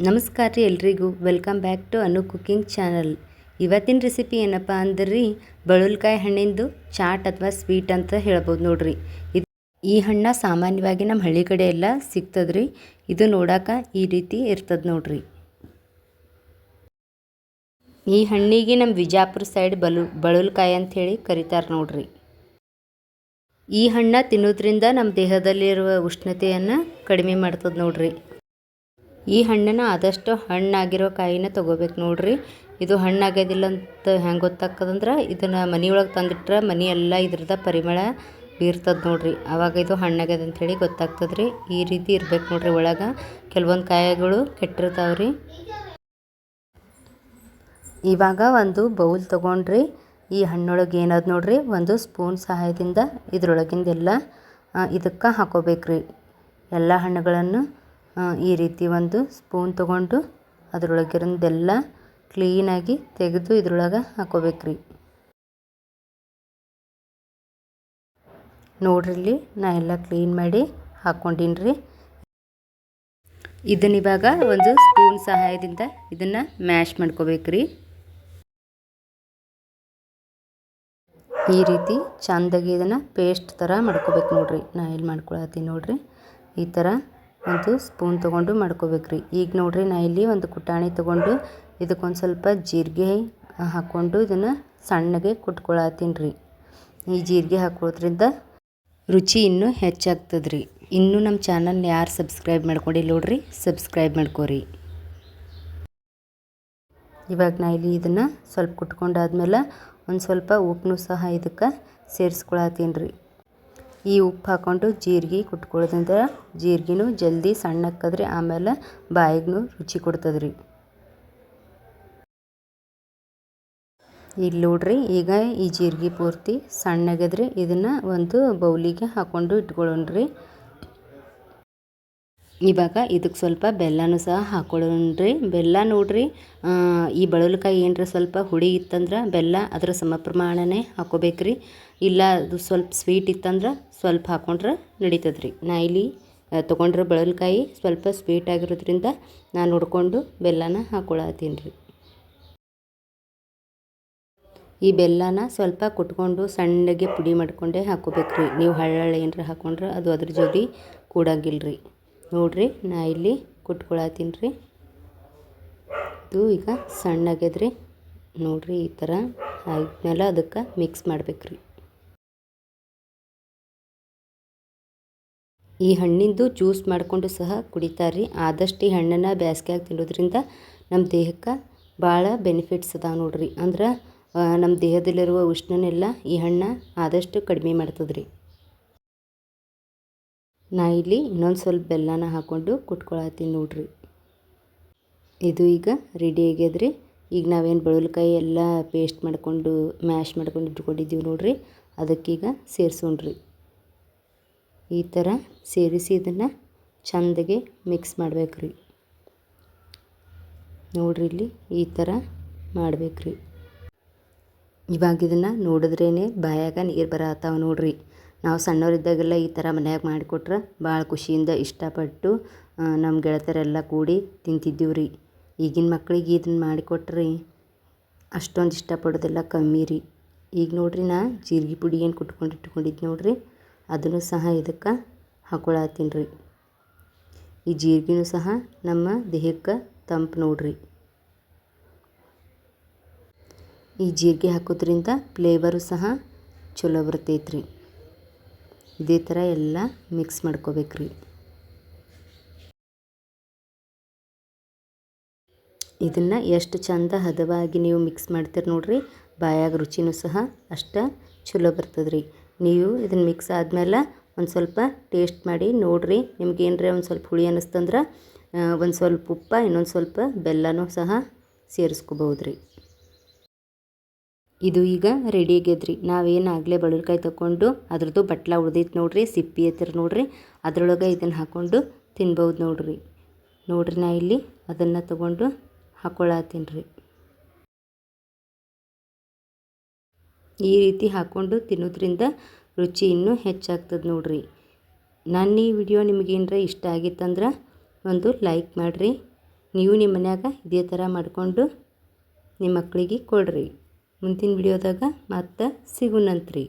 ನಮಸ್ಕಾರ ರೀ ಎಲ್ರಿಗೂ. Welcome back to Anu cooking channel. ಇವತ್ತಿನ ರೆಸಿಪಿ ಏನಪ್ಪ ಅಂದ್ರೆ ರೀ ಬಳುಲ್ಕಾಯಿ ಹಣ್ಣಿಂದು ಚಾಟ್ ಅಥವಾ ಸ್ವೀಟ್ ಅಂತ ಹೇಳ್ಬೋದು ನೋಡ್ರಿ. ಈ ಹಣ್ಣ ಸಾಮಾನ್ಯವಾಗಿ ನಮ್ಮ ಹಳ್ಳಿ ಕಡೆ ಎಲ್ಲ ಸಿಗ್ತದ್ರಿ. ಇದು ನೋಡಾಕ ಈ ರೀತಿ ಇರ್ತದೆ ನೋಡ್ರಿ. ಈ ಹಣ್ಣಿಗೆ ನಮ್ಮ ವಿಜಾಪುರ ಸೈಡ್ ಬಳುಲ್ಕಾಯಿ ಅಂತ ಹೇಳಿ ಕರೀತಾರೆ ನೋಡ್ರಿ. ಈ ಹಣ್ಣ ತಿನ್ನೋದ್ರಿಂದ ನಮ್ಮ ದೇಹದಲ್ಲಿರುವ ಉಷ್ಣತೆಯನ್ನು ಕಡಿಮೆ ಮಾಡ್ತದೆ ನೋಡ್ರಿ. ಈ ಹಣ್ಣನ್ನು ಆದಷ್ಟು ಹಣ್ಣಾಗಿರೋ ಕಾಯಿನ ತೊಗೋಬೇಕು ನೋಡ್ರಿ. ಇದು ಹಣ್ಣಾಗೋದಿಲ್ಲ ಅಂತ ಹೆಂಗೆ ಗೊತ್ತಾಗ್ತದಂದ್ರೆ ಇದನ್ನು ಮನೆಯೊಳಗೆ ತಂದಿಟ್ರೆ ಮನೆ ಎಲ್ಲ ಇದ್ರದ ಪರಿಮಳ ಬೀರ್ತದೆ ನೋಡ್ರಿ. ಆವಾಗ ಇದು ಹಣ್ಣಾಗ್ಯದ ಅಂಥೇಳಿ ಗೊತ್ತಾಗ್ತದೆ ರೀ. ಈ ರೀತಿ ಇರ್ಬೇಕು ನೋಡ್ರಿ. ಒಳಗೆ ಕೆಲವೊಂದು ಕಾಯಿಗಳು ಕೆಟ್ಟಿರ್ತಾವ್ರಿ. ಇವಾಗ ಒಂದು ಬೌಲ್ ತೊಗೊಂಡ್ರಿ. ಈ ಹಣ್ಣೊಳಗೆ ಏನದು ನೋಡ್ರಿ, ಒಂದು ಸ್ಪೂನ್ ಸಹಾಯದಿಂದ ಇದ್ರೊಳಗಿಂದೆಲ್ಲ ಇದಕ್ಕೆ ಹಾಕೋಬೇಕ್ರಿ. ಎಲ್ಲ ಹಣ್ಣುಗಳನ್ನು ಈ ರೀತಿ ಒಂದು ಸ್ಪೂನ್ ತೊಗೊಂಡು ಅದರೊಳಗಿರೋದೆಲ್ಲ ಕ್ಲೀನಾಗಿ ತೆಗೆದು ಇದ್ರೊಳಗೆ ಹಾಕೋಬೇಕ್ರಿ. ನೋಡ್ರಿ ಇಲ್ಲಿ ನಾ ಎಲ್ಲ ಕ್ಲೀನ್ ಮಾಡಿ ಹಾಕ್ಕೊಂಡಿನಿ ರೀ. ಇದನ್ನ ಇವಾಗ ಒಂದು ಸ್ಪೂನ್ ಸಹಾಯದಿಂದ ಇದನ್ನು ಮ್ಯಾಶ್ ಮಾಡ್ಕೋಬೇಕ್ರಿ. ಈ ರೀತಿ ಚೆಂದಾಗಿ ಇದನ್ನು ಪೇಸ್ಟ್ ಥರ ಮಾಡ್ಕೋಬೇಕು ನೋಡ್ರಿ. ನಾ ಇಲ್ಲಿ ಮಾಡ್ಕೊಳತ್ತೀನಿ ನೋಡ್ರಿ. ಈ ಥರ ಒಂದು ಸ್ಪೂನ್ ತೊಗೊಂಡು ಮಾಡ್ಕೋಬೇಕ್ರಿ. ಈಗ ನೋಡ್ರಿ ನಾ ಇಲ್ಲಿ ಒಂದು ಕುಟಾಣಿ ತೊಗೊಂಡು ಇದಕ್ಕೊಂದು ಸ್ವಲ್ಪ ಜೀರಿಗೆ ಹಾಕ್ಕೊಂಡು ಇದನ್ನು ಸಣ್ಣಗೆ ಕುಟ್ಕೊಳತ್ತೀನಿ ರೀ. ಈ ಜೀರಿಗೆ ಹಾಕೋದ್ರಿಂದ ರುಚಿ ಇನ್ನೂ ಹೆಚ್ಚಾಗ್ತದೆ ರೀ. ಇನ್ನೂ ನಮ್ಮ ಚಾನಲ್ನ ಯಾರು ಸಬ್ಸ್ಕ್ರೈಬ್ ಮಾಡ್ಕೊಂಡಿಲ್ಲ ನೋಡ್ರಿ, ಸಬ್ಸ್ಕ್ರೈಬ್ ಮಾಡ್ಕೋರಿ. ಇವಾಗ ನಾ ಇಲ್ಲಿ ಇದನ್ನು ಸ್ವಲ್ಪ ಕುಟ್ಕೊಂಡಾದ್ಮೇಲೆ ಒಂದು ಸ್ವಲ್ಪ ಉಪ್ಪನ್ನು ಸಹ ಇದಕ್ಕೆ ಸೇರಿಸ್ಕೊಳತ್ತೀನಿ ರೀ. ಈ ಉಪ್ಪು ಹಾಕ್ಕೊಂಡು ಜೀರಿಗೆ ಕುಟ್ಕೊಳ್ಳೋದ್ರಿಂದ ಜೀರಿಗೆನೂ ಜಲ್ದಿ ಸಣ್ಣಕ್ಕದ್ರಿ. ಆಮೇಲೆ ಬಾಯಿಗೂ ರುಚಿ ಕೊಡ್ತದ್ರಿ. ಇಲ್ಲಿ ನೋಡ್ರಿ ಈಗ ಈ ಜೀರಿಗೆ ಪೂರ್ತಿ ಸಣ್ಣಗದ್ರಿ. ಇದನ್ನು ಒಂದು ಬೌಲಿಗೆ ಹಾಕ್ಕೊಂಡು ಇಟ್ಕೊಳ್ಳೋಣ್ರಿ. ಇವಾಗ ಇದಕ್ಕೆ ಸ್ವಲ್ಪ ಬೆಲ್ಲನೂ ಸಹ ಹಾಕ್ಕೊಳ್ಳೋಣ್ರಿ. ಬೆಲ್ಲ ನೋಡ್ರಿ, ಈ ಬಳುವಲಕಾಯಿ ಏನರ ಸ್ವಲ್ಪ ಹುಳಿ ಇತ್ತಂದ್ರೆ ಬೆಲ್ಲ ಅದರ ಸಮ ಪ್ರಮಾಣನೇ ಹಾಕೋಬೇಕ್ರಿ. ಇಲ್ಲ ಅದು ಸ್ವಲ್ಪ ಸ್ವೀಟ್ ಇತ್ತಂದ್ರೆ ಸ್ವಲ್ಪ ಹಾಕ್ಕೊಂಡ್ರೆ ನಡೀತದ್ರಿ. ನಾ ಇಲ್ಲಿ ತೊಗೊಂಡ್ರೆ ಬಳುವಲಕಾಯಿ ಸ್ವಲ್ಪ ಸ್ವೀಟ್ ಆಗಿರೋದ್ರಿಂದ ನಾನು ನೋಡಿಕೊಂಡು ಬೆಲ್ಲನ ಹಾಕ್ಕೊಳತ್ತೀನಿ ರೀ. ಈ ಬೆಲ್ಲನ ಸ್ವಲ್ಪ ಕುಟ್ಕೊಂಡು ಸಣ್ಣಗೆ ಪುಡಿ ಮಾಡ್ಕೊಂಡೇ ಹಾಕೋಬೇಕ್ರಿ. ನೀವು ಹಳ್ಳ ಏನರ ಹಾಕ್ಕೊಂಡ್ರೆ ಅದು ಅದ್ರ ಜೊತೆ ಕೂಡಂಗಿಲ್ರಿ. ನೋಡ್ರಿ ನಾ ಇಲ್ಲಿ ಕುಟ್ಕೊಳತ್ತೀನಿ ರೀ. ಇದು ಈಗ ಸಣ್ಣಾಗ್ಯದ್ರಿ ನೋಡ್ರಿ. ಈ ಥರ ಆದ್ಮೇಲೆ ಅದಕ್ಕೆ ಮಿಕ್ಸ್ ಮಾಡ್ಬೇಕ್ರಿ. ಈ ಹಣ್ಣಿಂದು ಜ್ಯೂಸ್ ಮಾಡಿಕೊಂಡು ಸಹ ಕುಡಿತಾರೆ. ಆದಷ್ಟು ಈ ಹಣ್ಣನ್ನು ಬೇಸಿಗೆಯಾಗಿ ತಿನ್ನೋದ್ರಿಂದ ನಮ್ಮ ದೇಹಕ್ಕೆ ಭಾಳ ಬೆನಿಫಿಟ್ಸ್ ಅದಾವೆ ನೋಡ್ರಿ. ಅಂದ್ರೆ ನಮ್ಮ ದೇಹದಲ್ಲಿರುವ ಉಷ್ಣನೆಲ್ಲ ಈ ಹಣ್ಣು ಆದಷ್ಟು ಕಡಿಮೆ ಮಾಡ್ತದ್ರಿ. ನಾ ಇಲ್ಲಿ ಇನ್ನೊಂದು ಸ್ವಲ್ಪ ಬೆಲ್ಲನ ಹಾಕ್ಕೊಂಡು ಕುಟ್ಕೊಳತ್ತೀನಿ ನೋಡ್ರಿ. ಇದು ಈಗ ರೆಡಿ ಆಗ್ಯದ್ರಿ. ಈಗ ನಾವೇನು ಬಳುವಲಕಾಯಿ ಎಲ್ಲ ಪೇಸ್ಟ್ ಮಾಡ್ಕೊಂಡು ಮ್ಯಾಶ್ ಮಾಡ್ಕೊಂಡು ಇಟ್ಕೊಂಡಿದ್ದೀವಿ ನೋಡ್ರಿ, ಅದಕ್ಕೀಗ ಸೇರಿಸೋಣ್ರಿ. ಈ ಥರ ಸೇರಿಸಿ ಇದನ್ನು ಚೆಂದಾಗೆ ಮಿಕ್ಸ್ ಮಾಡ್ಬೇಕ್ರಿ. ನೋಡ್ರಿ ಇಲ್ಲಿ ಈ ಥರ ಮಾಡ್ಬೇಕ್ರಿ. ಇವಾಗ ಇದನ್ನು ನೋಡಿದ್ರೇ ಬಾಯಾಗ ನೀರು ಬರತ್ತಾವ ನೋಡ್ರಿ. ನಾವು ಸಣ್ಣವರಿದ್ದಾಗೆಲ್ಲ ಈ ಥರ ಮನ್ಯಾಗ ಮಾಡಿಕೊಟ್ರೆ ಭಾಳ ಖುಷಿಯಿಂದ ಇಷ್ಟಪಟ್ಟು ನಮ್ಮ ಗೆಳತಿಯರೆಲ್ಲ ಕೂಡಿ ತಿಂತಿದ್ದೀವಿ ರೀ. ಈಗಿನ ಮಕ್ಳಿಗೆ ಇದನ್ನು ಮಾಡಿಕೊಟ್ರಿ ಅಷ್ಟೊಂದು ಇಷ್ಟಪಡೋದೆಲ್ಲ ಕಮ್ಮಿ ರೀ. ಈಗ ನೋಡ್ರಿ ನಾ ಜೀರಿಗೆ ಪುಡಿ ಏನು ಕುಟ್ಕೊಂಡು ಇಟ್ಕೊಂಡಿದ್ದು ನೋಡ್ರಿ, ಅದನ್ನು ಸಹ ಇದಕ್ಕೆ ಹಾಕ್ಕೊಳತ್ತೀನಿ ರೀ. ಈ ಜೀರಿಗೆನೂ ಸಹ ನಮ್ಮ ದೇಹಕ್ಕೆ ತಂಪು ನೋಡ್ರಿ. ಈ ಜೀರಿಗೆ ಹಾಕೋದ್ರಿಂದ ಫ್ಲೇವರು ಸಹ ಚಲೋ ಬರ್ತೈತ್ರಿ. ಇದೇ ಥರ ಎಲ್ಲ ಮಿಕ್ಸ್ ಮಾಡ್ಕೋಬೇಕ್ರಿ. ಇದನ್ನು ಎಷ್ಟು ಚಂದ ಹದವಾಗಿ ನೀವು ಮಿಕ್ಸ್ ಮಾಡ್ತೀರಿ ನೋಡ್ರಿ, ಬಾಯಾಗ ರುಚಿನೂ ಸಹ ಅಷ್ಟು ಚಲೋ ಬರ್ತದ್ರಿ. ನೀವು ಇದನ್ನು ಮಿಕ್ಸ್ ಆದಮೇಲೆ ಒಂದು ಸ್ವಲ್ಪ ಟೇಸ್ಟ್ ಮಾಡಿ ನೋಡ್ರಿ. ನಿಮ್ಗೆ ಏನರ ಒಂದು ಸ್ವಲ್ಪ ಹುಳಿ ಅನ್ನಿಸ್ತಂದ್ರೆ ಒಂದು ಸ್ವಲ್ಪ ಉಪ್ಪು, ಇನ್ನೊಂದು ಸ್ವಲ್ಪ ಬೆಲ್ಲನೂ ಸಹ ಸೇರಿಸ್ಕೋಬೋದ್ರಿ. ಇದು ಈಗ ರೆಡಿ ಆಗ್ಯದ್ರಿ. ನಾವೇನು ಆಗಲೇ ಬಳುವಲಕಾಯಿ ತೊಗೊಂಡು ಅದ್ರದ್ದು ಬಟ್ಲ ಉಳ್ದೈತೆ ನೋಡ್ರಿ, ಸಿಪ್ಪಿ ಐತಿರ ನೋಡ್ರಿ, ಅದರೊಳಗೆ ಇದನ್ನು ಹಾಕ್ಕೊಂಡು ತಿನ್ಬೋದು ನೋಡ್ರಿ. ನೋಡ್ರಿ ನಾ ಇಲ್ಲಿ ಅದನ್ನು ತೊಗೊಂಡು ಹಾಕ್ಕೊಳತ್ತೀನಿ ರೀ. ಈ ರೀತಿ ಹಾಕ್ಕೊಂಡು ತಿನ್ನೋದ್ರಿಂದ ರುಚಿ ಇನ್ನೂ ಹೆಚ್ಚಾಗ್ತದೆ ನೋಡ್ರಿ. ನನ್ನ ಈ ವಿಡಿಯೋ ನಿಮಗೇನರ ಇಷ್ಟ ಆಗಿತ್ತಂದ್ರೆ ಒಂದು ಲೈಕ್ ಮಾಡಿರಿ. ನೀವು ನಿಮ್ಮ ಮನ್ಯಾಗ ಇದೇ ಥರ ಮಾಡಿಕೊಂಡು ನಿಮ್ಮ ಮಕ್ಕಳಿಗೆ ಕೊಡ್ರಿ. ಮುಂದಿನ ವಿಡಿಯೋದಾಗ ಮತ್ತೆ ಸಿಗುನಂತ್ರಿ.